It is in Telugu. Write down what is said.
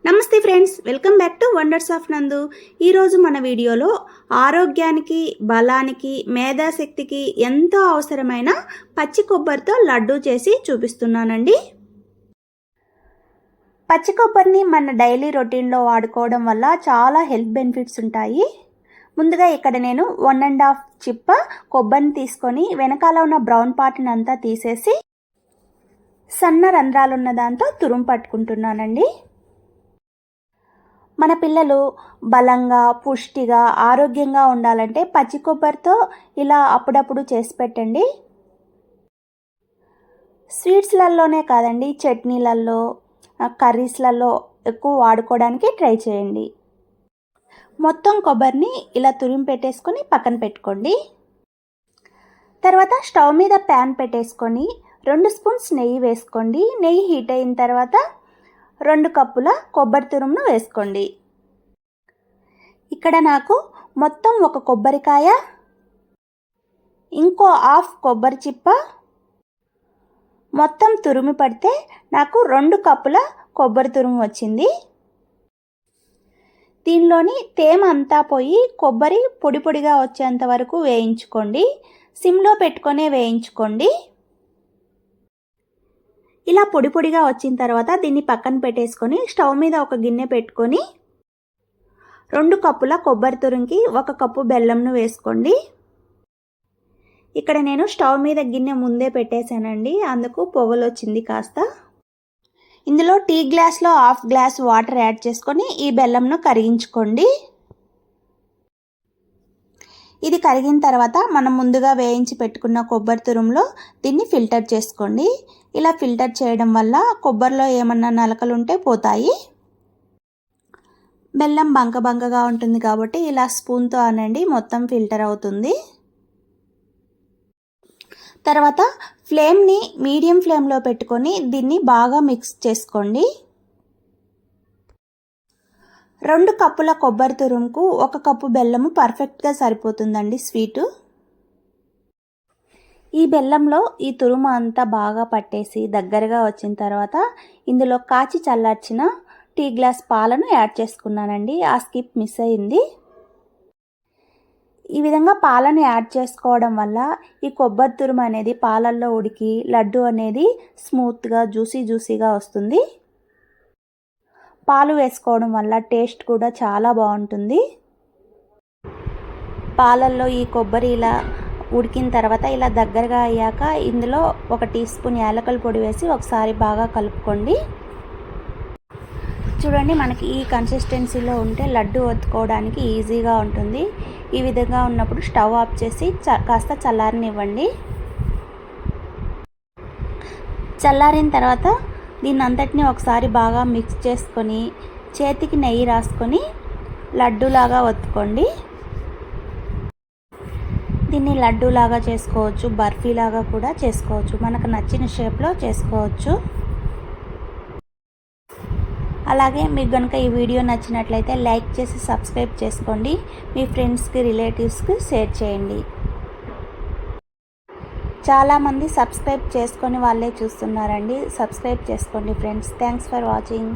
నమస్తే friends, welcome back to wonders of నందు. ఈరోజు మన వీడియోలో ఆరోగ్యానికి, బలానికి, మేధాశక్తికి ఎంతో అవసరమైన పచ్చి కొబ్బరితో లడ్డూ చేసి చూపిస్తున్నానండి. పచ్చి కొబ్బరిని మన డైలీ రొటీన్లో వాడుకోవడం వల్ల చాలా హెల్త్ బెనిఫిట్స్ ఉంటాయి. ముందుగా ఇక్కడ నేను 1.5 చిప్ప కొబ్బరిని తీసుకొని వెనకాల ఉన్న బ్రౌన్ పార్ట్ని అంతా తీసేసి సన్న రంధ్రాలున్న దాంతో తురుము పట్టుకుంటున్నానండి. మన పిల్లలు బలంగా, పుష్టిగా, ఆరోగ్యంగా ఉండాలంటే పచ్చి కొబ్బరితో ఇలా అప్పుడప్పుడు చేసి పెట్టండి. స్వీట్స్లలోనే కాదండి, చట్నీలలో, కర్రీస్లలో ఎక్కువ వాడుకోవడానికి ట్రై చేయండి. మొత్తం కొబ్బరిని ఇలా తురిమి పెట్టేసుకొని పక్కన పెట్టుకోండి. తర్వాత స్టవ్ మీద ప్యాన్ పెట్టేసుకొని 2 స్పూన్స్ నెయ్యి వేసుకోండి. నెయ్యి హీట్ అయిన తర్వాత 2 కప్పుల కొబ్బరి తురుమును వేసుకోండి. ఇక్కడ నాకు మొత్తం 1 కొబ్బరికాయ, ఇంకో హాఫ్ కొబ్బరి చిప్ప మొత్తం తురుము పడితే నాకు 2 కప్పుల కొబ్బరి తురుము వచ్చింది. దీనిలోని తేమ అంతా పోయి కొబ్బరి పొడి పొడిగా వచ్చేంత వరకు వేయించుకోండి. సిమ్లో పెట్టుకొనే వేయించుకోండి. ఇలా పొడి పొడిగా వచ్చిన తర్వాత దీన్ని పక్కన పెట్టేసుకొని స్టవ్ మీద ఒక గిన్నె పెట్టుకొని 2 కప్పుల కొబ్బరి తురుముకి 1 కప్పు బెల్లంను వేసుకోండి. ఇక్కడ నేను స్టవ్ మీద గిన్నె ముందే పెట్టేశానండి, అందుకు పొగలు వచ్చింది కాస్త. ఇందులో టీ గ్లాస్లో 1/2 గ్లాస్ వాటర్ యాడ్ చేసుకొని ఈ బెల్లంను కరిగించుకోండి. ఇది కరిగిన తర్వాత మనం ముందుగా వేయించి పెట్టుకున్న కొబ్బరి తురుములో దీన్ని ఫిల్టర్ చేసుకోండి. ఇలా ఫిల్టర్ చేయడం వల్ల కొబ్బరిలో ఏమన్నా నలకలు ఉంటే పోతాయి. బెల్లం బంకగా ఉంటుంది కాబట్టి ఇలా స్పూన్తో అనండి, మొత్తం ఫిల్టర్ అవుతుంది. తర్వాత ఫ్లేమ్ని మీడియం ఫ్లేమ్లో పెట్టుకొని దీన్ని బాగా మిక్స్ చేసుకోండి. 2 కప్పుల కొబ్బరి తురుముకు 1 కప్పు బెల్లము పర్ఫెక్ట్గా సరిపోతుందండి స్వీటు. ఈ బెల్లంలో ఈ తురుము అంతా బాగా పట్టేసి దగ్గరగా వచ్చిన తర్వాత ఇందులో కాచి చల్లార్చిన టీ గ్లాస్ పాలను యాడ్ చేసుకున్నానండి. ఆ స్కిప్ మిస్ అయింది. ఈ విధంగా పాలను యాడ్ చేసుకోవడం వల్ల ఈ కొబ్బరి తురుము అనేది పాలల్లో ఉడికి లడ్డు అనేది స్మూత్గా జ్యూసీగా వస్తుంది. పాలు వేసుకోవడం వల్ల టేస్ట్ కూడా చాలా బాగుంటుంది. పాలల్లో ఈ కొబ్బరి ఇలా ఉడికిన తర్వాత ఇలా దగ్గరగా అయ్యాక ఇందులో 1 టీ స్పూన్ యాలకుల పొడి వేసి ఒకసారి బాగా కలుపుకోండి. చూడండి, మనకి ఈ కన్సిస్టెన్సీలో ఉంటే లడ్డు ఒత్తుకోవడానికి ఈజీగా ఉంటుంది. ఈ విధంగా ఉన్నప్పుడు స్టవ్ ఆఫ్ చేసి కాస్త చల్లారనివ్వండి. చల్లారిన తర్వాత దీన్ని అంతటిని ఒకసారి బాగా మిక్స్ చేసుకొని చేతికి నెయ్యి రాసుకొని లడ్డూలాగా ఒత్తుకోండి. దీన్ని లడ్డూలాగా చేసుకోవచ్చు, బర్ఫీలాగా కూడా చేసుకోవచ్చు, మనకు నచ్చిన షేప్లో చేసుకోవచ్చు. అలాగే మీకు కనుక ఈ వీడియో నచ్చినట్లయితే లైక్ చేసి సబ్స్క్రైబ్ చేసుకోండి. మీ ఫ్రెండ్స్కి, రిలేటివ్స్కి షేర్ చేయండి. చాలామంది సబ్స్క్రైబ్ చేసుకొని వాళ్ళే చూస్తున్నారండి. సబ్స్క్రైబ్ చేసుకోండి ఫ్రెండ్స్. Thanks for watching.